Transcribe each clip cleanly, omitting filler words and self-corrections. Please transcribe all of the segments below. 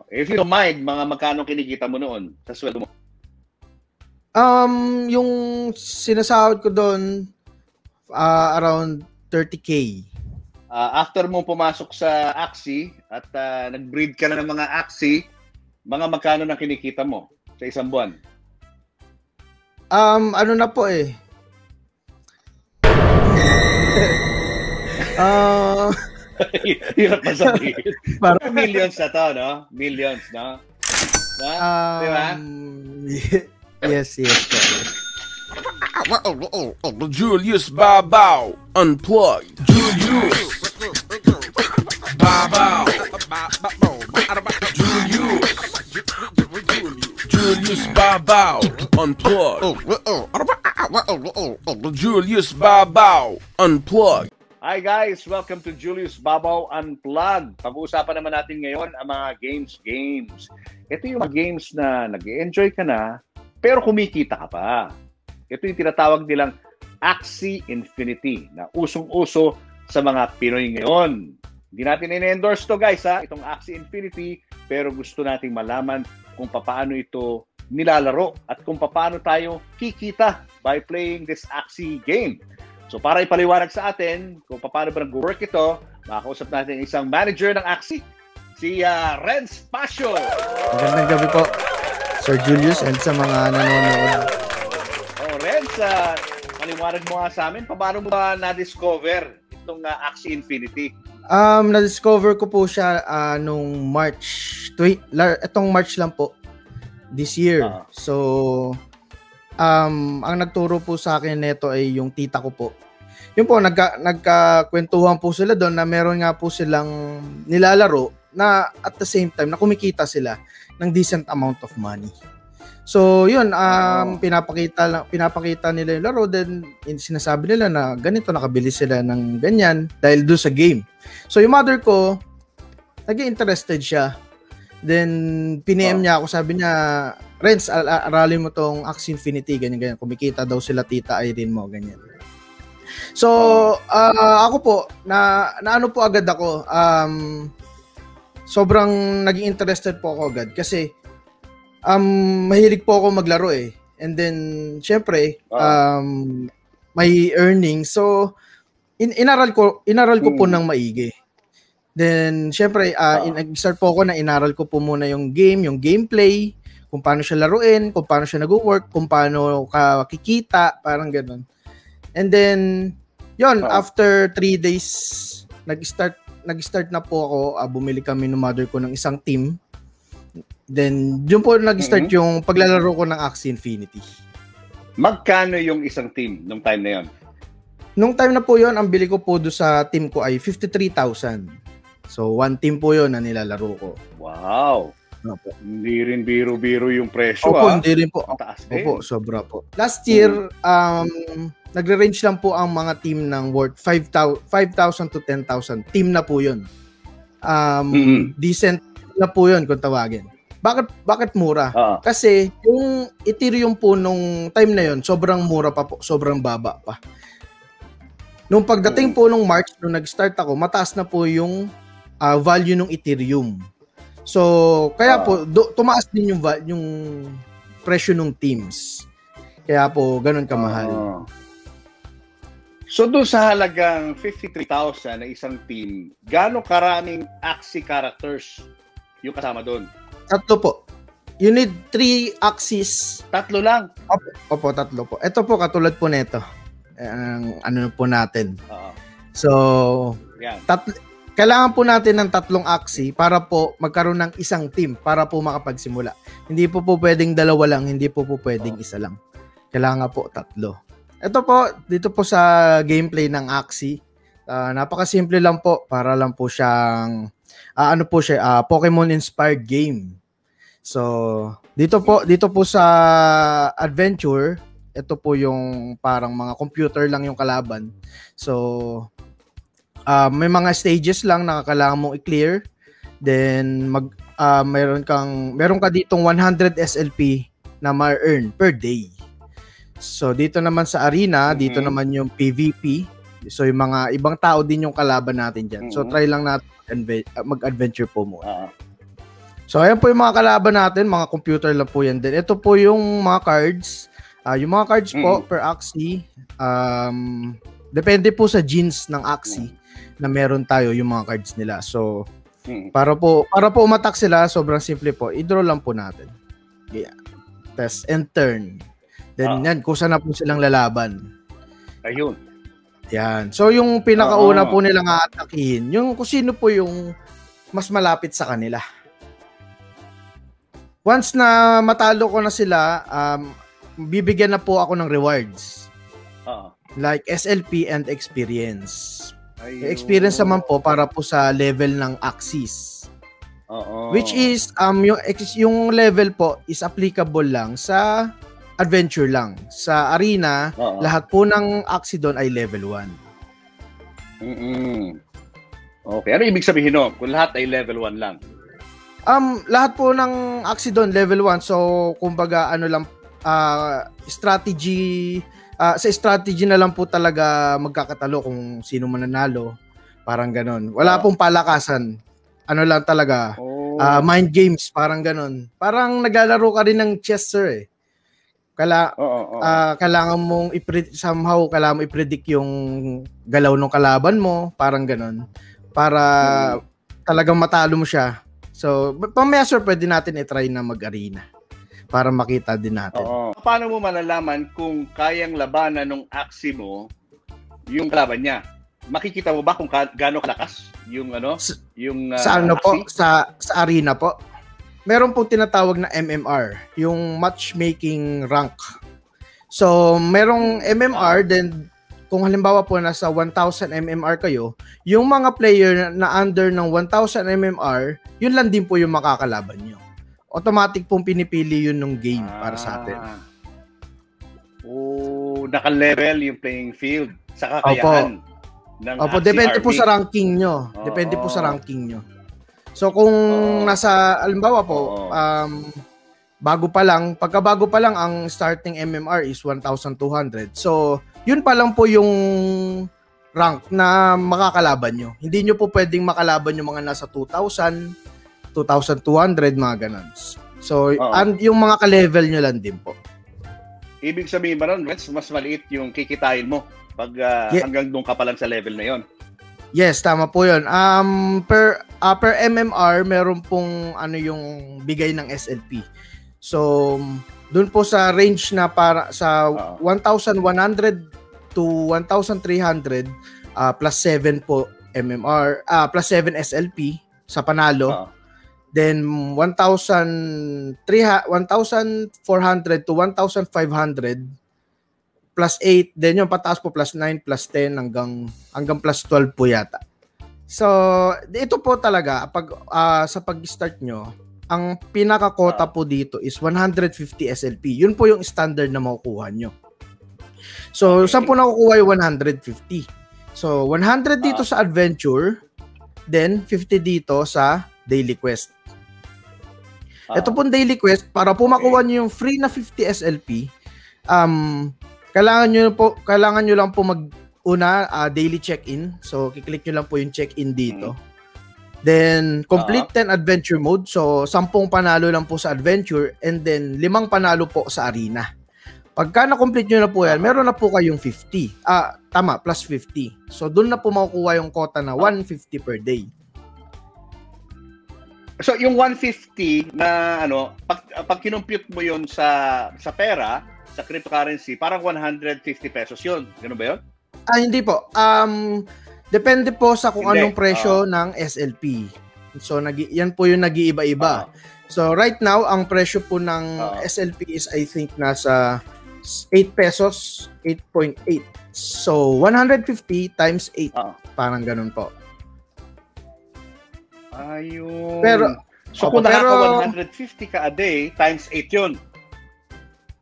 If you don't mind, mga magkano kinikita mo noon sa sweldo mo? Yung sinasahod ko doon around 30K. After mo pumasok sa Axie at nag-breed ka na ng mga Axie, mga magkano na kinikita mo sa isang buwan? Ano na po eh. Hirap pa sabihin. Parang millions na to, no? Millions, no? Diba? Yes. Julius Babaw Unplugged. Julius Babaw. Julius Babaw Unplugged. Julius Babaw Unplugged. Hi guys, welcome to Julius Babaw Unplugged. Pag-uusapan naman natin ngayon ang mga games. Ito yung mga games na nag-enjoy ka na, pero kumikita ka pa. Ito yung tinatawag nilang Axie Infinity na usong-uso sa mga Pinoy ngayon. Hindi natin in-endorse to guys itong Axie Infinity, pero gusto nating malaman kung paano ito nilalaro at kung paano tayo kikita by playing this Axie game. So para ipaliwanag sa atin kung paano ba nag-work ito, makakausap natin isang manager ng Axie, si Renz Pasio. Magandang gabi po, Sir Julius, and sa mga nanonood. Renz, paliwanag mo nga sa amin, paano mo ba na-discover itong Axie Infinity? Na-discover ko po siya nung March. Itong March lang po, this year. So, ang nagturo po sa akin nito ay yung tita ko po. Yun po, nagkakwentuhan po sila doon na meron nga po silang nilalaro na at the same time na kumikita sila ng decent amount of money. So, yun, pinapakita nila yung laro, then sinasabi nila na ganito, nakabili sila ng ganyan dahil doon sa game. So, yung mother ko, naging interested siya. Then, piniem niya ako, sabi niya, Renz, aralin mo tong Axie Infinity, ganyan. Kumikita daw sila tita Irene mo, ganyan. So, ako po, na ano po agad ako, sobrang naging interested po ako agad kasi mahilig po ako maglaro eh. And then, syempre, may earnings. So, inaral ko po ng maigi. Then, syempre, nag-start po ako na inaral ko po muna yung game, yung gameplay, kung paano siya laruin, kung paano siya nag-work, kung paano ka kikita, parang gano'n. And then, yon after 3 days, nag-start na po ako, bumili kami ng mother ko ng isang team. Then, yun po nag-start yung paglalaro ko ng Axie Infinity. Magkano yung isang team nung time na yon? Nung time na po yon, ang bili ko po do sa team ko ay 53,000. So, one team po yon na nilalaro ko. Wow! Opo. Hindi rin biro-biro yung presyo. Opo, hindi rin po. Taas din. Opo, sobra po. Last year, nagre-range lang po ang mga team ng worth 5,000 to 10,000. Team na po yun. Decent na po yun kung tawagin. Bakit mura? Kasi yung Ethereum po nung time na yun, sobrang mura pa po, sobrang baba pa. Nung pagdating po nung March, nung nag-start ako, mataas na po yung value ng Ethereum. So, kaya po, tumaas din yung presyo ng teams. Kaya po, ganun kamahal. So, doon sa halagang 53,000 na isang team, gaano karaming Axie characters yung kasama doon? 3 po. You need 3 Axies. 3 lang? Opo, 3 po. Ito po, katulad po nito. Ano po natin. So, kailangan po natin ng 3 Axie para po magkaroon ng isang team para po makapagsimula. Hindi po pwedeng 2 lang, hindi po pwedeng 1 lang. Kailangan po 3. Ito po, dito po sa gameplay ng Axie, napakasimple lang po, para lang po siyang Pokemon-inspired game. So, dito po sa adventure, ito po yung parang mga computer lang yung kalaban. So, may mga stages lang na kailangan mong i-clear. Then meron ka ditong 100 SLP na ma-earn per day. So dito naman sa arena, dito naman yung PVP. So yung mga ibang tao din yung kalaban natin diyan. So try lang natin mag-adventure po muna. So, ayan po yung mga kalaban natin. Mga computer lang po yan din. Ito po yung mga cards. Yung mga cards po per Axie. Depende po sa genes ng Axie na meron tayo yung mga cards nila. So, para po umatak sila, sobrang simple po. I-draw lang po natin. Yeah. Test and turn. Then yan, kusa na po silang lalaban. Ayun. Yan. So, yung pinakauna po nilang aatakihin, yung kung sino po yung mas malapit sa kanila. Once na matalo ko na sila, bibigyan na po ako ng rewards. Like SLP and experience. Ayun. Experience naman po para po sa level ng Axis. Which is, yung level po is applicable lang sa adventure lang. Sa arena, lahat po ng Axie doon ay level 1. Okay. Ano ibig sabihin no? Kung lahat ay level 1 lang? Lahat po ng Axie doon level 1. So, kumbaga, strategy, sa strategy na lang po talaga magkakatalo kung sino mananalo. Parang ganon. Wala pong palakasan. Ano lang talaga, mind games, parang ganon. Parang naglalaro ka rin ng chess, sir, eh. Kailangan mong kailangan mo i-predict yung galaw ng kalaban mo, parang ganon. Para talagang matalo mo siya. So, pamaya sir, pwede natin i-try na mag-arena para makita din natin. Paano mo malalaman kung kayang labanan ng Axie mo yung kalaban niya? Makikita mo ba kung gaano kalakas yung sa po? Sa arena po. Meron pong tinatawag na MMR, yung matchmaking rank. So, merong MMR, then kung halimbawa po nasa 1,000 MMR kayo, yung mga player na under ng 1,000 MMR, yun lang din po yung makakalaban nyo. Automatic pong pinipili yun ng game para sa atin. Naka-level yung playing field sa kakayahan ng depende po sa ranking nyo. Depende po sa ranking nyo. So kung nasa halimbawa po pagkabago pa lang ang starting MMR is 1,200. So yun pa lang po yung rank na makakalaban nyo. Hindi nyo po pwedeng makalaban yung mga nasa 2,000, 2,200, mga ganun. So yung mga ka-level nyo lang din po. Ibig sabihin ba nun, mas maliit yung kikitain mo pag hanggang doon ka pa lang sa level na yon? Yes, tama po 'yun. Per MMR meron pong yung bigay ng SLP. So, doon po sa range na para sa 1,100 to 1,300 plus 7 po MMR, plus 7 SLP sa panalo. Then 1,400 to 1,500 plus 8, then yung pataas po plus 9, plus 10 hanggang plus 12 po yata. So, ito po talaga sa pag-start nyo, ang pinaka-quota po dito is 150 SLP. Yun po yung standard na makukuha nyo. So, saan po nakukuha yung 150? So, 100 dito sa adventure, then 50 dito sa daily quest. Ito pong daily quest, para po makuha nyo yung free na 50 SLP, kailangan nyo lang po daily check-in. So, kiklik nyo lang po yung check-in dito. Then, complete 10 adventure mode. So, 10 panalo lang po sa adventure and then 5 panalo po sa arena. Pagka na-complete nyo na po yan, meron na po kayong 50. Plus 50. So, doon na po makukuha yung quota na 150 per day. So, yung 150 na pag kinumpute mo yun sa pera, sa cryptocurrency, parang 150 pesos yun. Ganun ba yun? Hindi po. Depende po sa kung anong presyo ng SLP. So, yan po yung nag-iiba-iba. So, right now, ang presyo po ng SLP is, I think, nasa 8 pesos, 8.8. So, 150 times 8. Parang ganun po. Ayun. Pero, kung nakaka 150 ka a day, times 8 yun.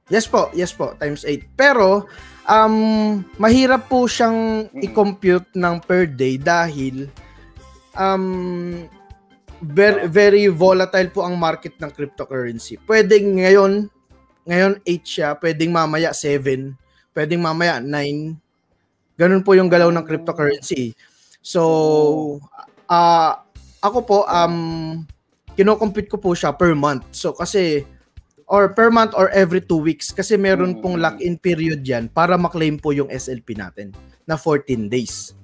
Yes po, times 8. Pero, mahirap po siyang i-compute ng per day dahil very volatile po ang market ng cryptocurrency. Pwedeng ngayon 8 siya, pwedeng mamaya 7, pwedeng mamaya 9. Ganun po yung galaw ng cryptocurrency. So, ako po, kino-compute ko po siya per month. So kasi or per month or every 2 weeks kasi meron pong lock-in period yan para maklaim po yung SLP natin na 14 days.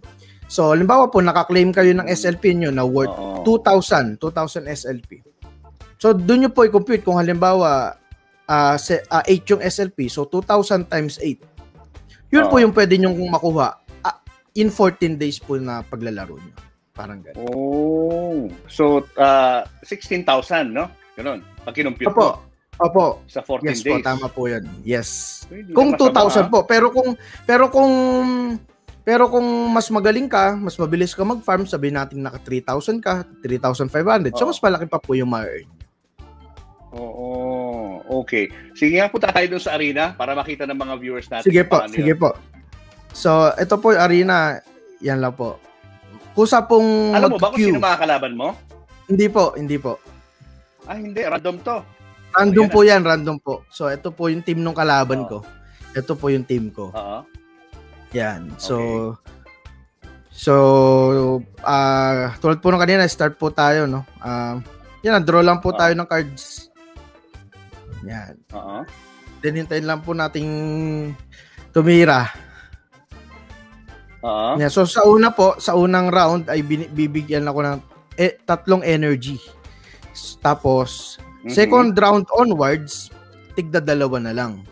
So, halimbawa po, nakaklaim kayo ng SLP nyo na worth 2,000 SLP. So, doon nyo po i-compute kung halimbawa 8 yung SLP. So, 2,000 times 8. Yun po yung pwede nyong makuha in 14 days po na paglalaro nyo. Parang gano'n. Oh. So, 16,000, no? Ganun. Pag kinumpute mo. Opo. Sa 14 yes days. Yes po, tama po 'yan. Yes. Kung 2,000 po, pero kung mas magaling ka, mas mabilis ka mag-farm, sabihin natin naka 3,000 ka, 3,500. So mas malaki pa po yung ma-earn. Oo. Okay. Sige nga, punta tayo doon sa arena para makita ng mga viewers natin. Sige po. So, ito po yung arena. Yan lang po. Kusa pong alam mo ba kung sino mga kalaban mo? Hindi po. Hindi. Random to. Random po yan, random po. So, ito po yung team ng kalaban ko. Ito po yung team ko. Yan. So, tulad po nung kanina, start po tayo, no? Yan, draw lang po tayo ng cards. Yan. Then, hintayin lang po nating tumira. Yan. So, sa unang round, ay bibigyan ako ng 3 energy. Tapos, second round onwards, tigda 2 na lang.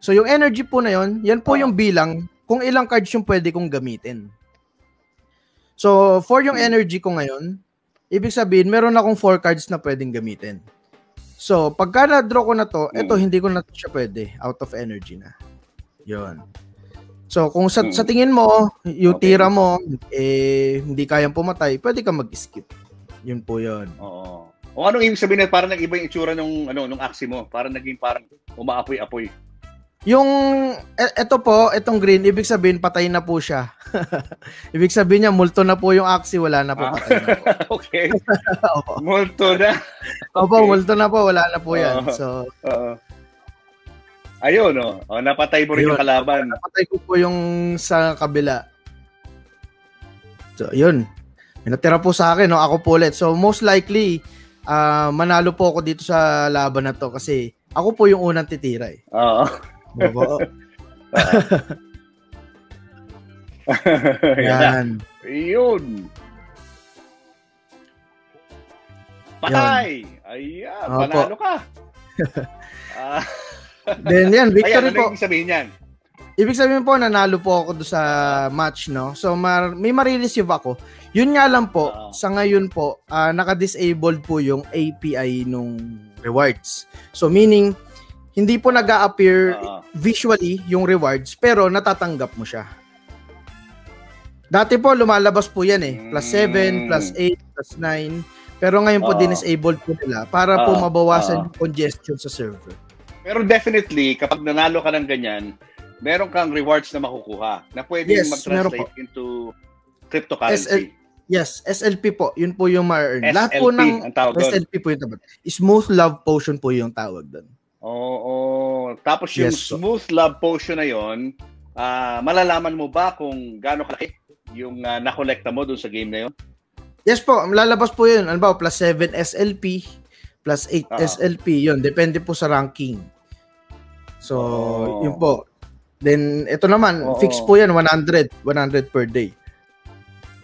So, yung energy po na yon, yan po yung bilang kung ilang cards yung pwede kong gamitin. So, for yung energy ko ngayon, ibig sabihin, meron akong 4 cards na pwedeng gamitin. So, pagka na-draw ko na to, eto, hindi ko na siya pwede. Out of energy na. Yon. So, kung sa tingin mo, yung tira mo, hindi kayang pumatay, pwede ka mag-skip. Yun po yun. Oo. O anong ibig sabihin na parang nag-iba yung itsura nung axe mo? Parang naging parang umaapoy-apoy. Yung itong green, ibig sabihin patay na po siya. Ibig sabihin niya multo na po yung axe, wala na po, patay na po. Okay. Multo na. Opo, multo na po, wala na po yan. So, ayun, napatay mo rin yung kalaban. Napatay ko po yung sa kabila. So, yun. May natira po sa akin, ako po ulit. So, most likely, manalo po ako dito sa laban na to kasi ako po yung unang titira eh. Oo. Yan. Yun. Patay! Ayan, panalo ka. Then yan, victory po. Ano ibig sabihin yan? Ibig sabihin po, nanalo po ako doon sa match, no? So, may marireceive ako. Yun nga lang po, sa ngayon po, naka-disabled po yung API nung rewards. So, meaning, hindi po nag-a-appear visually yung rewards, pero natatanggap mo siya. Dati po, lumalabas po yan eh. +7, +8, +9. Pero ngayon po, disabled po nila para po mabawasan yung congestion sa server. Pero definitely, kapag nanalo ka ng ganyan, meron kang rewards na makukuha na pwedeng mag-translate into cryptocurrency. Yes, SLP po. Yun po yung ma-earn. SLP, lahat po ng ang tawag doon. SLP po yung tawag. Smooth Love Potion po yung tawag doon. Oo. Tapos yung Smooth Love Potion na yun, malalaman mo ba kung gaano kalaki yung nakolekta mo doon sa game na yun? Yes po. Lalabas po yun. Ano ba? +7 SLP, +8 SLP. Yun. Depende po sa ranking. So, yun po. Then, ito naman, fix po yan, 100 per day.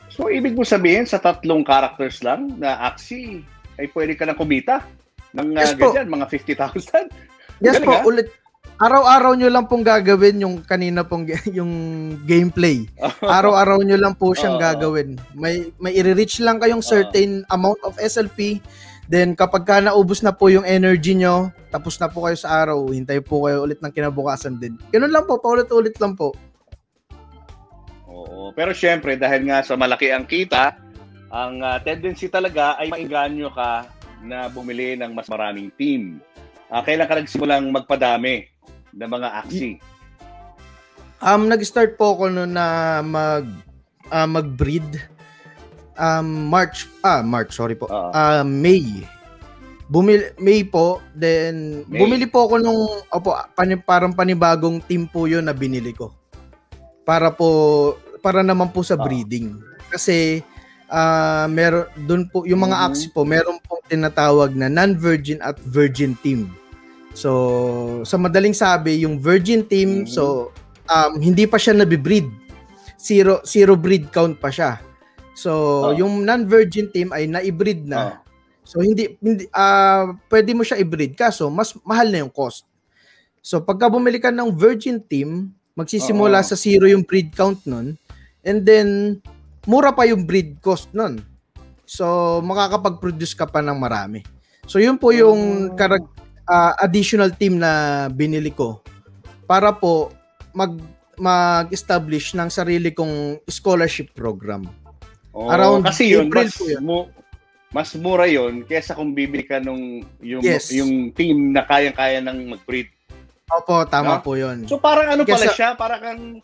So, ibig mo sabihin, sa 3 characters lang na Axie, ay pwede ka nang kumita ng ganyan, mga 50,000? Yes po, ulit. Araw-araw nyo lang pong gagawin yung kanina pong yung gameplay. Araw-araw nyo lang po siyang gagawin. May i-reach lang kayong certain amount of SLP. Then, kapag ka naubos na po yung energy nyo, tapos na po kayo sa araw, hintay po kayo ulit ng kinabukasan din. Ganun lang po, paulit-ulit lang po. Oo, pero syempre, dahil nga sa malaki ang kita, ang tendency talaga ay mainganyo ka na bumili ng mas maraming team. Kailan ka nagsimulang magpadami ng mga Axie? Nag-start po ako noon na mag-breed. March, sorry po. May. May po, then bumili po ako nung parang panibagong team po 'yon na binili ko. Para naman po sa breeding. Kasi meron doon po yung mga Axie po, meron pong tinatawag na non-virgin at virgin team. So, sa madaling sabi, yung virgin team, so hindi pa siya nabibreed. Zero breed count pa siya. So, yung non-virgin team ay na-breed na. So, hindi pwede mo siya i-breed kaso mas mahal na yung cost. So, pagka bumili ka ng virgin team, magsisimula sa zero yung breed count nun, and then mura pa yung breed cost nun. So, makakapag-produce ka pa ng marami. So, yun po yung additional team na binili ko para po mag-establish ng sarili kong scholarship program. Around kasi yun, mas mura yun kaysa kung bibili ka yung team na kayang-kaya ng mag-breed. Opo, tama po yun. So, parang pala siya? Para kang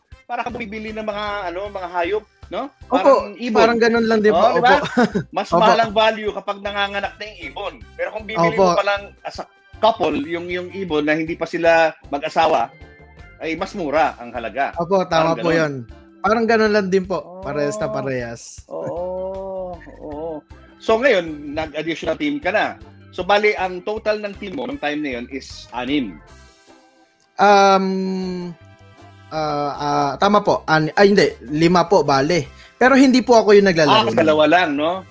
bumibili ng mga hayop, no? Parang ibon. Parang ganun lang din po. Diba? Mas mahal ang value kapag nanganganak na yung ibon. Pero kung bibili mo pa lang as a couple, yung ibon na hindi pa sila mag-asawa, ay mas mura ang halaga. Opo, tama po yun. Parang ganun lang din po. Parehas na parehas. Oo. So ngayon, nag-additional team ka na. So bali, ang total ng team mo nung time na yun is 6. Tama po. Hindi. 5 po, bale. Pero hindi po ako yung naglalaro. Dalawa lang, no?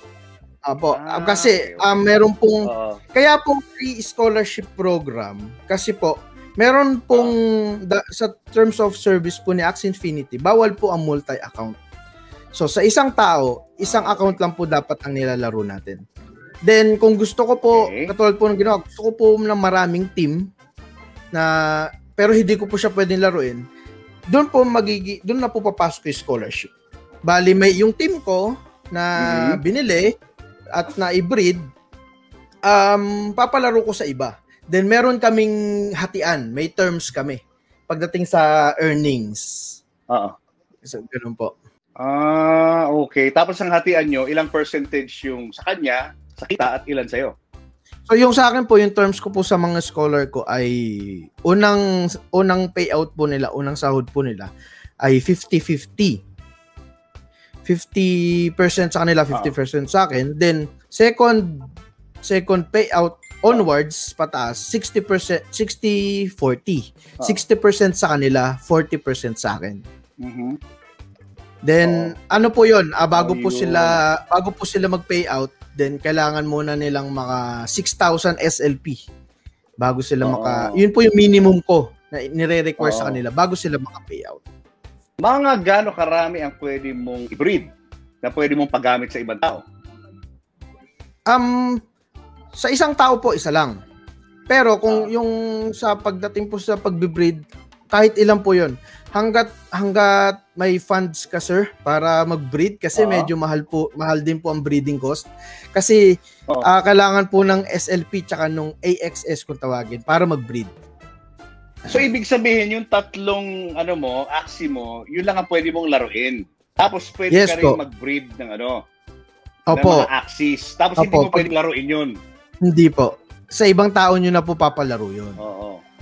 Opo. Kasi, meron pong, kaya po free scholarship program, kasi po, meron pong, sa terms of service po ni Axie Infinity, bawal po ang multi-account. So, sa isang tao, isang account lang po dapat ang nilalaro natin. Then, kung gusto ko po, katulad po ng ginawa, gusto ko po ng maraming team, pero hindi ko po siya pwedeng laruin, doon na po papasok yung scholarship. Bali, may yung team ko na binili at na-breed, papalaro ko sa iba. Then, meron kaming hatian. May terms kami pagdating sa earnings. So, ganun po. Okay. Tapos ang hatian nyo, ilang percentage yung sa kanya, sa kita, at ilan sa'yo? So, yung sa akin po, yung terms ko po sa mga scholar ko ay unang payout po nila, unang sahod po nila ay 50-50. 50% sa kanila, 50% sa akin. Then, second payout onwards, pataas, 60%, 60-40. 60% sa kanila, 40% sa akin. Then, ano po yun? Bago po sila mag-payout, then kailangan muna nilang maka 6,000 SLP bago sila yun po yung minimum ko na nire-require sa kanila bago sila maka-payout. Mga gaano karami ang pwede mong i-breed na pwede mong paggamit sa ibang tao? Sa isang tao po, isa lang. Pero kung yung sa pagdating po sa pagbe-breed, kahit ilan po yun. Hanggat may funds ka, sir, para mag-breed kasi medyo mahal din po ang breeding cost. Kasi kailangan po ng SLP tsaka nung AXS kung tawagin para mag-breed. So ibig sabihin yung tatlong Axie mo, yun lang ang pwede mong laruin. Tapos pwede ka rin mag-breed ng ng mga Axies. Tapos hindi mo pwedeng laruin yun. Hindi po. Sa ibang tao nyo na po papalaro yun.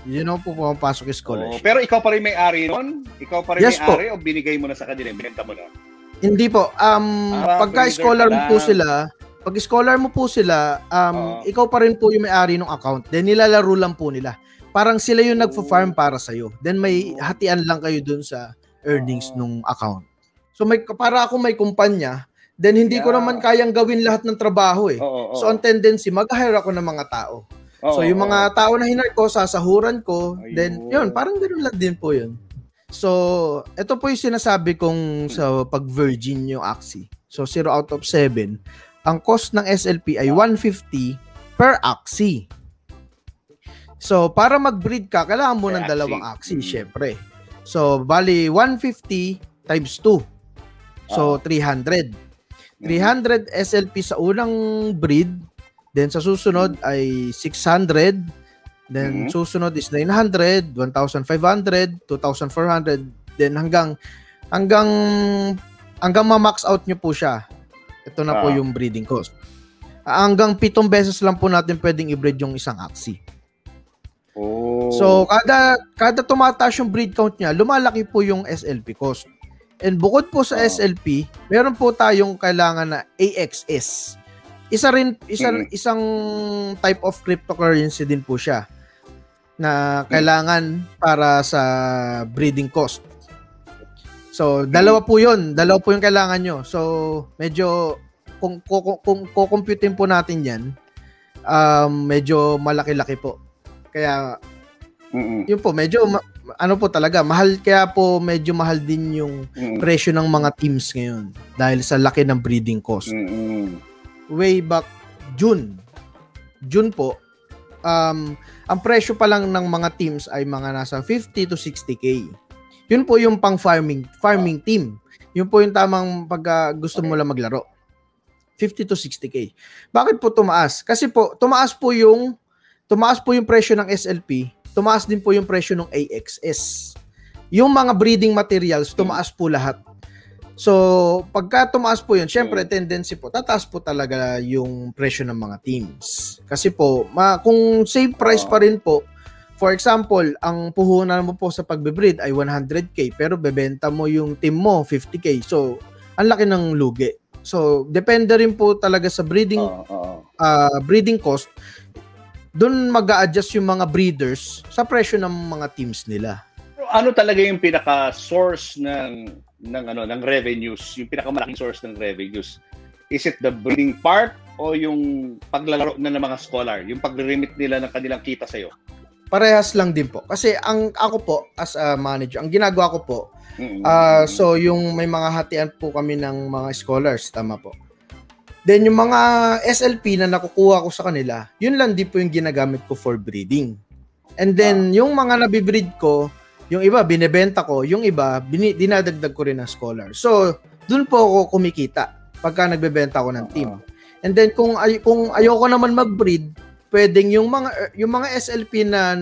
Yun ang po pumapasok yung scholarship. Pero ikaw pa rin may-ari nun? Ikaw pa rin may-ari o binigay mo na sa kanila? Binenta mo na? Hindi po. Pagka-scholar mo po sila, ikaw pa rin po yung may-ari ng account. Then nilalaro lang po nila. Parang sila yung nagfa-farm para sa'yo. Then may hatian lang kayo dun sa earnings nung account. So para ako may kumpanya, then hindi ko naman kayang gawin lahat ng trabaho eh. So ang tendency, mag-hire ako ng mga tao. So yung mga tao na hinar ko, sasahuran ko, then yun, parang ganoon lang din po yun. So ito po yung sinasabi kong sa pag-virgin yung Axie. So 0 out of 7. Ang cost ng SLP ay 150 per Axie. So para mag-breed ka, kailangan mo ng dalawang Axie, syempre. So bali 150 times 2. So 300. 300 SLP sa unang breed. Then sa susunod ay 600. Then susunod is 900, 1,500, 2,400. Then hanggang ma-max out nyo po siya. Ito na po yung breeding cost. Hanggang 7 beses lang po natin pwedeng i-breed yung isang Axie. So kada tumataas yung breed count niya, lumalaki po yung SLP cost. And bukod po sa SLP, meron po tayong kailangan na AXS. Isang type of cryptocurrency din po siya na kailangan para sa breeding cost. So, dalawa po yung kailangan nyo. So, medyo kung kukumputin po natin yan, medyo malaki-laki po. Kaya yun po, medyo ano po talaga, mahal, kaya po medyo mahal din yung presyo ng mga teams ngayon dahil sa laki ng breeding cost. Way back June po, ang presyo pa lang ng mga teams ay mga nasa 50 to 60K. Yun po yung pang farming team. Yun po yung tamang pag gusto mo lang maglaro. 50 to 60K. Bakit po tumaas? Kasi po tumaas po yung presyo ng SLP, tumaas din po yung presyo ng AXS. Yung mga breeding materials, tumaas po lahat. So, pagka tumaas po yun, syempre, tendency po, tataas po talaga yung presyo ng mga teams. Kasi po, kung same price pa rin po, for example, ang puhunan mo po sa pagbe-breed ay 100K, pero bebenta mo yung team mo, 50K. So, ang laki ng lugi. So, depende rin po talaga sa breeding cost. Doon mag-a-adjust yung mga breeders sa presyo ng mga teams nila. Ano talaga yung pinaka-source ng revenues, yung pinakamalaking source ng revenues? Is it the breeding part o yung paglalaro na ng mga scholar, yung pag-remit nila ng kanilang kita sa'yo? Parehas lang din po. Kasi ako po, as a manager, ang ginagawa ko po, so yung may mga hatian po kami ng mga scholars, tama po. Then yung mga SLP na nakukuha ko sa kanila, yun lang din po yung ginagamit ko for breeding. And then yung mga nabibreed ko, yung iba binebenta ko, yung iba dinadagdag ko rin ng scholar. So dun po ako kumikita pagka nagbebenta ko ng team. And then kung ayoko naman mag-breed, pwedeng yung mga SLP na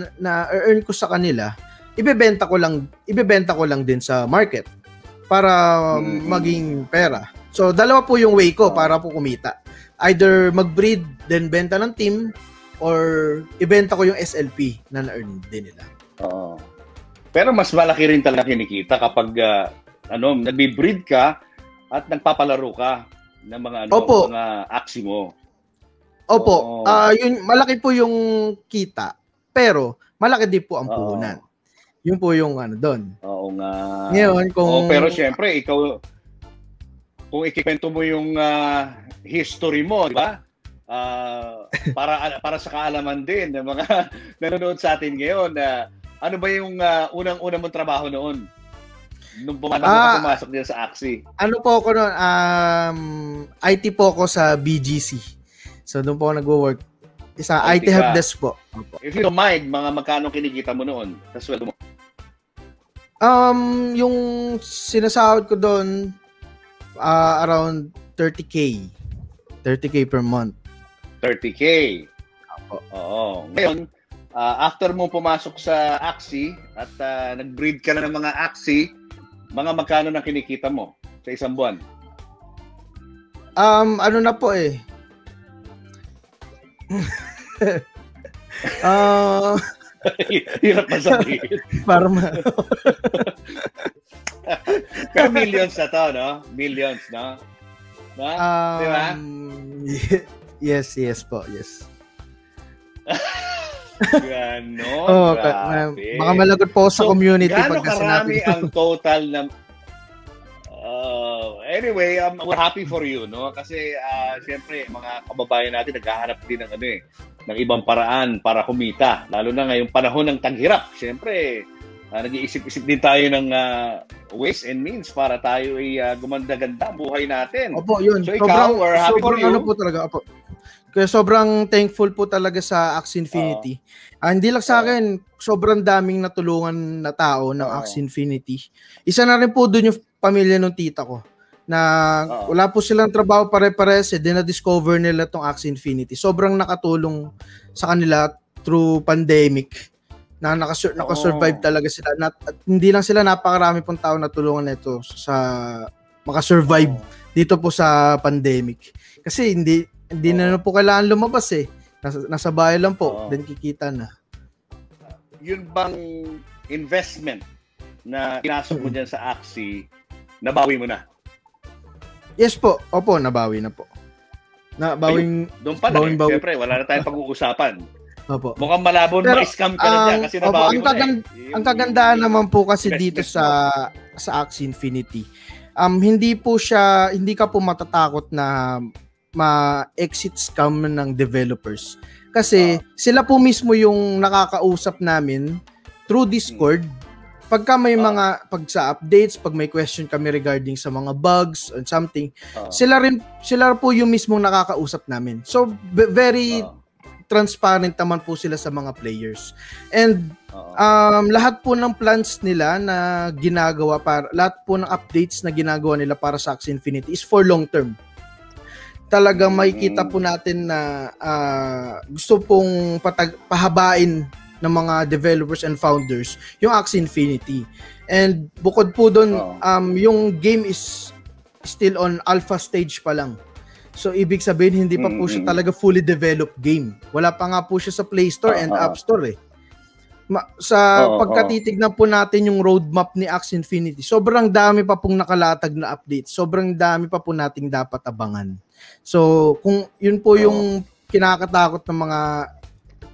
earn ko sa kanila, ibebenta ko lang din sa market para maging pera. So, dalawa po yung way ko para po kumita. Either mag-breed, then benta ng team, or ibenta ko yung SLP na na-earn din nila. Oo. Pero mas malaki rin talaga kinikita kapag nagbi-breed ka at nagpapalaro ka ng mga mga aksi mo. Opo. Yun, malaki po yung kita, pero malaki din po ang puhunan. Yun po yung doon. Oo nga. Ngayon, pero syempre, ikaw, kung ikikwento mo yung history mo, di ba? Para sa kaalaman din ng mga nanonood sa atin ngayon, ano ba yung unang-unang mong trabaho noon? Nung pumasok din sa Axie. Ano po ako noon? IT po ako sa BGC. So, doon po ako nagwo-work. Isa IT helpdesk po. If you don't mind, mga magkano kinikita mo noon sa sweldo mo? Yung sinasahod ko doon, around 30K. 30K per month. 30K? Oo. Ngayon, after mo pumasok sa Axie at nag-breed ka na ng mga Axie, mga magkano na kinikita mo sa isang buwan? Ano na po eh. Hirap pa sabihin. Pero millions na to, no? Millions, no? No? Di ba? Yes po, yes. Ganon, grabe. Baka malagot po sa community. Gano'ng karami ang total na... anyway, we're happy for you, no? Kasi, siyempre, mga kababayan natin naghahanap din ng ng ibang paraan para kumita. Lalo na ngayong panahon ng taghirap. Siyempre, nag-iisip-isip din tayo ng ways and means para tayo ay gumanda-ganda ang buhay natin. Opo, yun. So ikaw, we're happy for you. Po talaga, opo. Kaya sobrang thankful po talaga sa Axie Infinity. Hindi lang sa akin, sobrang daming natulungan na tao ng Axie Infinity. Isa na rin po doon yung pamilya ng tita ko na wala po silang trabaho pare-pares, na-discover nila tong Axie Infinity. Sobrang nakatulong sa kanila through pandemic na nakasurvive talaga sila. At hindi lang sila, napakarami pong tao na tulungan nito sa makasurvive dito po sa pandemic. Kasi hindi na po kailangan lumabas eh. Nasa bahay lang po, then kikita na. Yun bang investment na pinasok mo dyan sa Axie, nabawi mo na. Yes po. Opo, nabawi na po. Doon pa lang. Siyempre, wala na tayong pag-uusapan. Opo. Mukhang malabo na ma-scam ka na dyan kasi nabawi mo na. Ang kagandahan naman po kasi dito sa Axie Infinity, hindi ka po matatakot na ma-exit scam ng developers. Kasi sila po mismo yung nakakausap namin through Discord. Pagka may pag sa updates, pag may question kami regarding sa mga bugs and something, sila po yung mismong nakakausap namin. So very transparent naman po sila sa mga players. And lahat po ng plans nila na ginagawa lahat po ng updates na ginagawa nila para sa Axie Infinity is for long term. Talagang makikita po natin na gusto pong pahabain ng mga developers and founders yung Axie Infinity. And bukod po doon, yung game is still on alpha stage pa lang. So ibig sabihin hindi pa po siya talaga fully developed game. Wala pa nga po siya sa Play Store and App Store eh. Pagkatitignan po natin yung roadmap ni Axie Infinity, sobrang dami pa pong nakalatag na update. Sobrang dami pa po nating dapat abangan. So kung yun po yung kinakatakot ng mga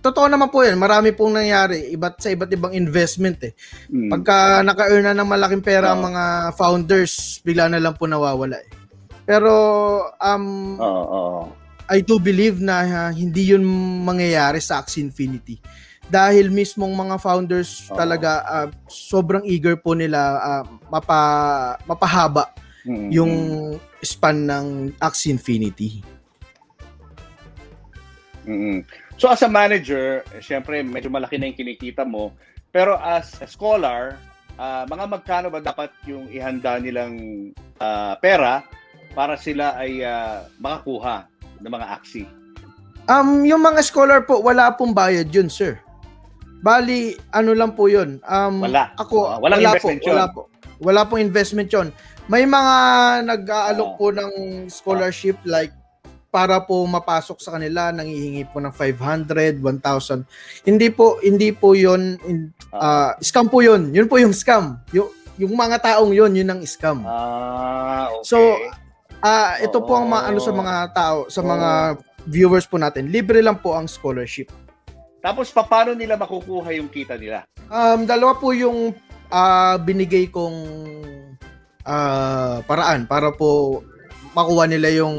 totoo naman po yan, marami pong nangyari sa iba't ibang investment eh. Pagka naka-earn na ng malaking pera ang mga founders, bigla na lang po nawawala eh. Pero I do believe na hindi yun mangyayari sa Axie Infinity. Dahil mismong mga founders talaga sobrang eager po nila mapahaba yung span ng Axie Infinity. So as a manager, syempre medyo malaki na yung kinikita mo. Pero as a scholar, mga magkano ba dapat yung ihanda nilang pera para sila ay makakuha ng mga Axie? Yung mga scholar po, wala pong bayad yun, sir. Bali, ano lang po yun. Walang investment yun. Wala pong investment yun. May mga nag-aalok po ng scholarship like para po mapasok sa kanila, nanghihingi po ng 500, 1,000. Hindi po yun, scam po yun. Yun po yung scam. Yung mga taong yun ang scam. Okay. So, ito po ang ano sa mga tao, sa mga viewers po natin. Libre lang po ang scholarship. Tapos, paano nila makukuha yung kita nila? Dalawa po yung binigay kong paraan para po makuha nila yung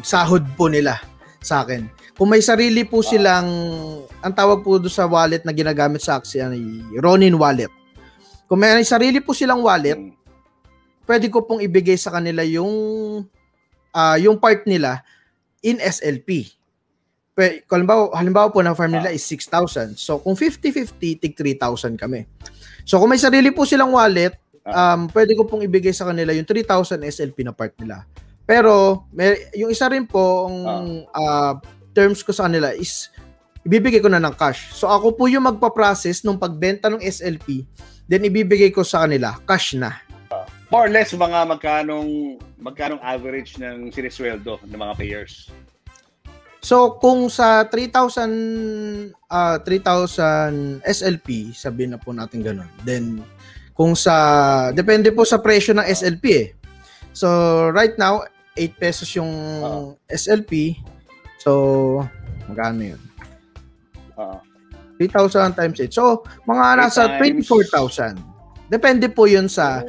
sahod po nila sa akin. Kung may sarili po silang, ang tawag po doon sa wallet na ginagamit sa Axie ay Ronin wallet. Kung may sarili po silang wallet, pwede ko pong ibigay sa kanila yung part nila in SLP. Halimbawa po na farm nila is 6,000. So kung 50-50, tig 3,000 kami. So kung may sarili po silang wallet, pwede ko pong ibigay sa kanila yung 3,000 SLP na part nila. Pero yung isa rin po terms ko sa kanila is ibibigay ko na ng cash. So ako po yung magpa-process nung pagbenta ng SLP, then ibibigay ko sa kanila cash na. More or less mga magkanong average ng sinisweldo ng mga players. So kung sa 3,000 SLP, sabihin na po natin ganun. Then kung depende po sa presyo ng SLP eh. So right now 8 pesos yung SLP. So magkano yun? 3,000 times 8. So mga nasa 24,000. Depende po yun sa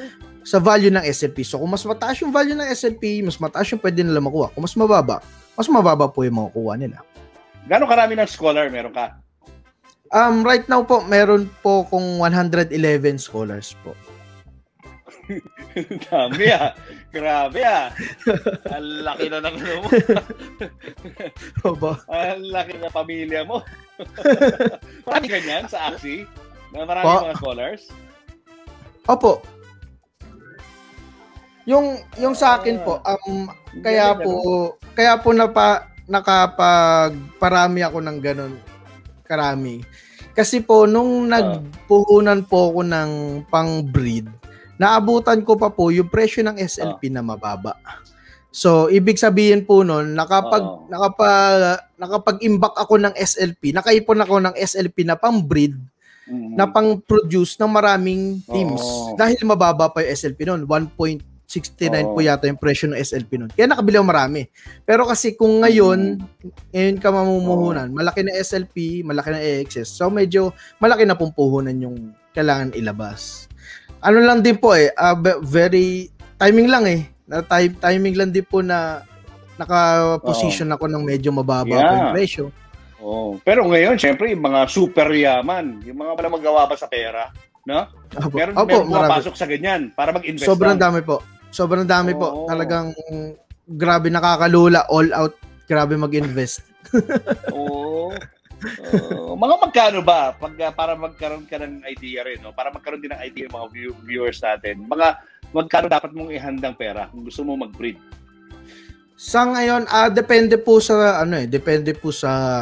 value ng SLP. So kung mas mataas yung value ng SLP, mas mataas yung pwede nila makuha. Kung mas mababa po yung makukuha nila. Gano'ng karami ng scholar meron ka? Right now po, meron po kung 111 scholars po. Dami Grabe Ang laki na ng ano mo. Ang laki na pamilya mo. Marami ganyan sa Axie? Marami mga scholars? Opo. Yung sa akin po, kaya po nakapagparami ako ng ganun karami. Kasi po nung nagpuhunan po ako ng pang-breed, naabutan ko pa po yung presyo ng SLP na mababa. So ibig sabihin po noon, nakapag-imbak ako ng SLP, nakaipon ako ng SLP na pang-breed, na pang-produce ng maraming teams. Dahil mababa pa yung SLP noon, 69 po yata yung presyo ng SLP nun. Kaya nakabili ako marami. Pero kasi kung ngayon ka mamumuhunan, malaki na SLP, malaki na AXS. So medyo malaki na pong puhunan yung kailangan ilabas. Ano lang din po very timing lang timing lang din po na naka-position ako ng medyo mababa po yung presyo. Pero ngayon, syempre, yung mga super yaman, yung mga wala magawa ba sa pera, no? Meron pumapasok sa ganyan para mag-invest. Sobrang dami po. Talagang grabe, nakakalula, all out, grabe mag-invest. Mga magkano ba para magkaroon ka ng idea rin, no? Para magkaroon din ng idea mga viewers natin. Magkano dapat mong ihandang pera kung gusto mo mag-breed? Sa ngayon, depende po sa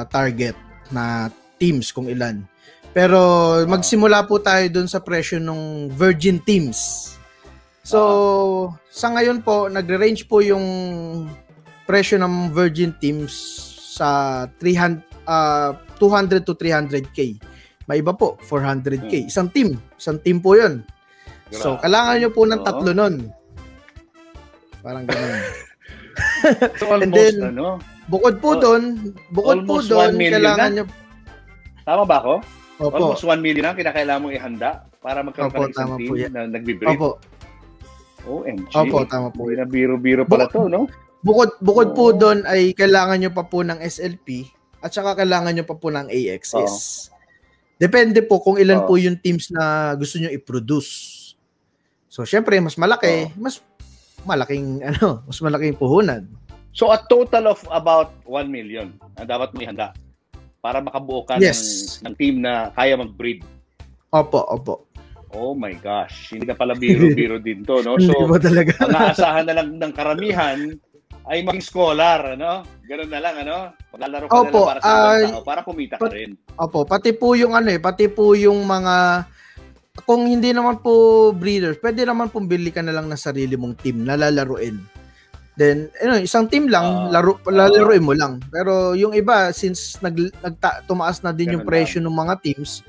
target na teams kung ilan. Pero magsimula po tayo dun sa presyo ng virgin teams. So, sa ngayon po, nagre-range po yung presyo ng virgin teams sa 200 to 300k. May iba po, 400k. Isang team po 'yun. So, kailangan nyo po ng tatlo nun. Parang gano'n. So, almost, and then, bukod po doon, kailangan nyo... Tama ba ako? Opo. Almost 1 million ang kinakailangan mong ihanda para magkaroon ka ng isang team na nagbe-breed. Opo. OMG. Opo, tama po. Biro-biro pala to, no? Bukod po doon ay kailangan nyo pa po ng SLP at saka kailangan nyo pa po ng AXS. Depende po kung ilan po yung teams na gusto nyo i-produce. So, syempre, mas malaki, mas malaking puhunan. So, a total of about 1 million ang dapat mo ihanda para makabuo ka ng team na kaya mag-breed. Opo. Oh my gosh, hindi na pala biro-biro din to, no? So, ang aasahan na lang ng karamihan ay maging scholar, ano? Ganun na lang, ano? Maglalaro ka na lang para sa ibang tao, para kumita ka rin. Opo, pati po yung mga, kung hindi naman po breeders, pwede naman pong bili ka na lang ng sarili mong team na lalaruin. Then, isang team lang, lalaruin mo lang. Pero yung iba, since tumaas na din yung presyo ng mga teams,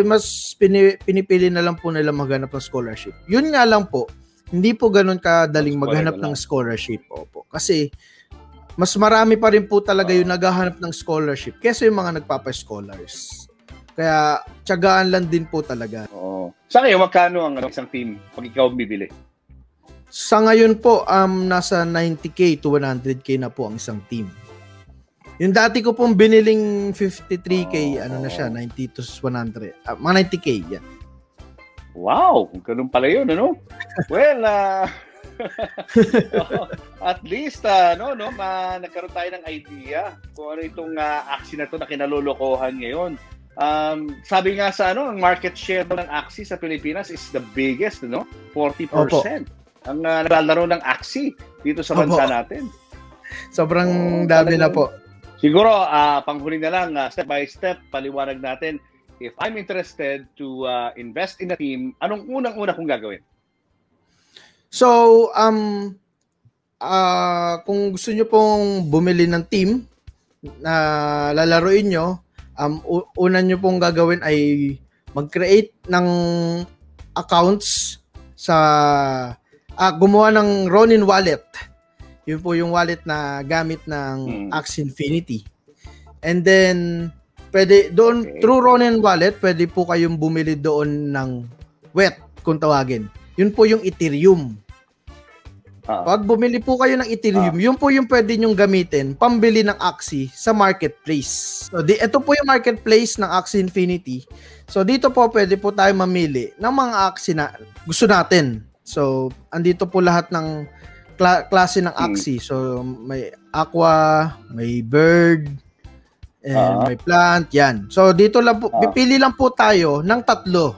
mas pinipili na lang po nila maghanap ng scholarship. Yun nga lang po, hindi po ganun kadaling maghanap ng scholarship. Opo. Kasi, mas marami pa rin po talaga yung naghahanap ng scholarship kaysa yung mga nagpapa-scholars. Kaya, tiyagaan lang din po talaga. Oo. Sa ngayon, magkano ang isang team pag ikaw bibili? Sa ngayon po, nasa 90k to 100k na po ang isang team. Yung dati ko pong biniling 53k, na siya, 90 to 100. Mga 90k, yan. Wow! Ganun pala yun, ano? Well, at least, nagkaroon tayo ng idea kung ano itong Axie na to na kinalolokohan ngayon. Sabi nga sa ang market share ng Axie sa Pilipinas is the biggest, 40%. Opo. Ang naglalaro ng Axie dito sa bansa natin. Sobrang dami na po. Siguro, panghuli na lang, step by step, paliwanag natin. If I'm interested to invest in a team, anong unang-una kong gagawin? So, kung gusto nyo pong bumili ng team na lalaruin nyo, una nyo pong gagawin ay mag-create ng accounts sa gumawa ng Ronin wallet. Yun po yung wallet na gamit ng Axie Infinity. And then pwede doon through Ronin wallet, pwede po kayong bumili doon ng wet kung tawagin. Yun po yung Ethereum. Pag bumili po kayo ng Ethereum, yun po yung pwede nyong gamitin pambili ng Axie sa marketplace. So, ito po yung marketplace ng Axie Infinity. So, dito po pwede po tayo mamili ng mga Axie na gusto natin. So, andito po lahat ng klase ng Axie. So, may aqua, may bird, and may plant, yan. So, dito lang po, pipili lang po tayo ng tatlo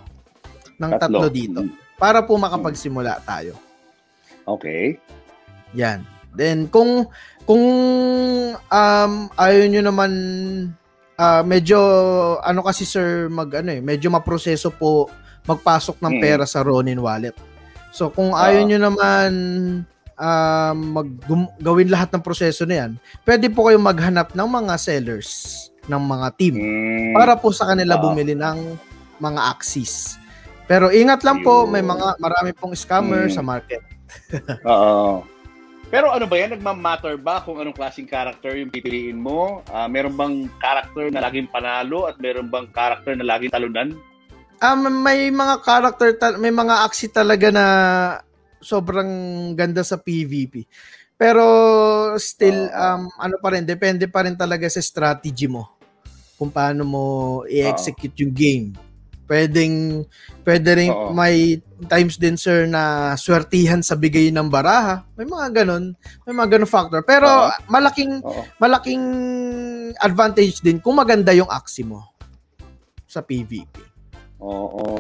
dito para po makapagsimula tayo. Okay. Yan. Then kung ayaw nyo naman medyo kasi sir medyo maproseso po magpasok ng pera sa Ronin wallet. So kung ayaw nyo naman gawin lahat ng proseso na yan, pwede po kayong maghanap ng mga sellers ng mga team para po sa kanila bumili ng mga Axies. Pero ingat lang po, marami pong scammer sa market. Oo. Pero ano ba yan? Nagmamatter ba kung anong klaseng character yung pipiliin mo? Meron bang character na laging panalo at meron bang character na laging talunan? May mga character, may mga aksi talaga na sobrang ganda sa PvP. Pero still, ano pa rin, depende pa rin talaga sa strategy mo. Kung paano mo i-execute yung game. Pwede rin may times din, sir, na swertihan sa bigay ng baraha. May mga ganun factor. Pero malaking advantage din kung maganda yung aksi mo sa PvP.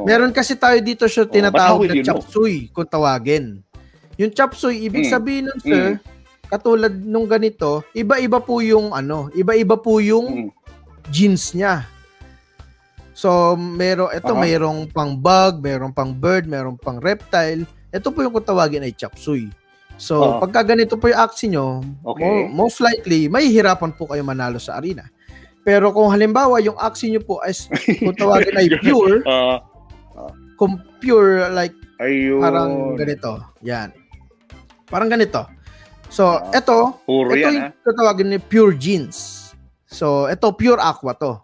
Meron kasi tayo dito, sir, tinatawag na chop suey kung tawagin. Yung chop suey, ibig sabihin nun, sir, katulad nung ganito, iba-iba po yung genes niya. So, mayroong pang bug, mayroong pang bird, mayroong pang reptile. Ito po yung kung tawagin ay chop suey. So, pagka ganito po yung aksi nyo, most likely, may hirapan po kayo manalo sa arena. Pero kung halimbawa, yung aksi nyo po ay kung tawagin ay pure, kung pure, like, parang ganito. Yan. Parang ganito. So, ito yung tawagin ni pure genes. So, ito, pure aqua to.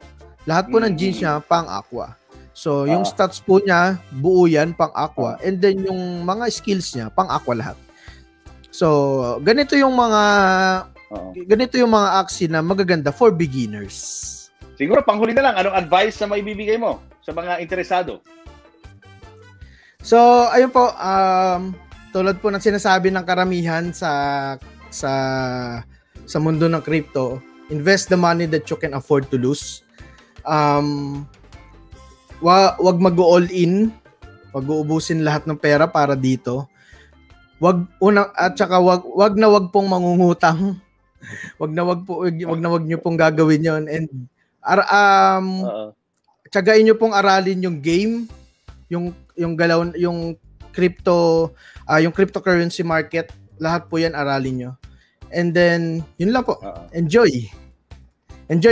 Lahat po ng genes niya, pang-aqua. So, yung stats po niya, buo yan, pang-aqua. And then, yung mga skills niya, pang-aqua lahat. So, ganito yung mga aksi na magaganda for beginners. Siguro, panghuli na lang, anong advice na maibibigay mo sa mga interesado? So, ayun po, tulad po ng sinasabi ng karamihan sa mundo ng crypto, invest the money that you can afford to lose. Wag mag-all in, wag uubusin lahat ng pera para dito. Wag pong mangungutang. Wag niyo pong gagawin 'yon, and tsagain niyo pong aralin yung game, yung galaw, yung cryptocurrency market, lahat po 'yan aralin niyo. And then yun lang po. Enjoy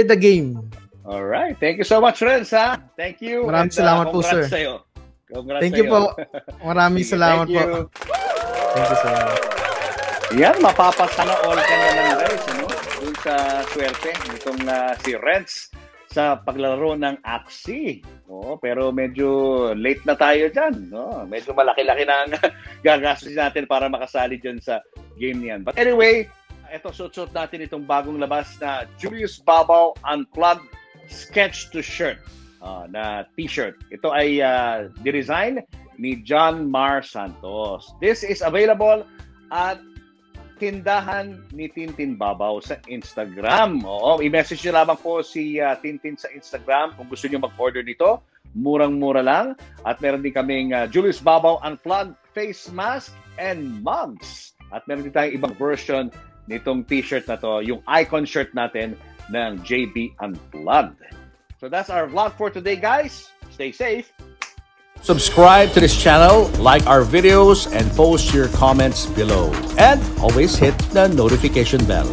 the game. All right. Thank you so much, Renz, ha? Thank you. Maraming salamat po, sir. Congrats Thank you po. Maraming salamat po. Thank you so much. Yan, mapapasana all ka na lang, guys, ano? Dun sa swerte nitong si Renz sa paglaro ng Axie. Pero medyo late na tayo dyan. Medyo malaki-laki na ang gagastos natin para makasali dyan sa game niyan. But anyway, ito, suot natin itong bagong labas na Julius Babaw Unplugged Sketch to Shirt na t-shirt. Ito ay diresign ni John Mar Santos. This is available at tindahan ni Tintin Babaw sa Instagram. I-message nyo lamang po si Tintin sa Instagram kung gusto nyo mag-order nito. Murang-mura lang. At meron din kaming Julius Babaw Unplugged face mask and mugs. At meron din tayong ibang version nitong t-shirt na to, yung icon shirt natin ng JB Unplugged. So that's our vlog for today, guys. Stay safe. Subscribe to this channel, like our videos, and post your comments below. And always hit the notification bell.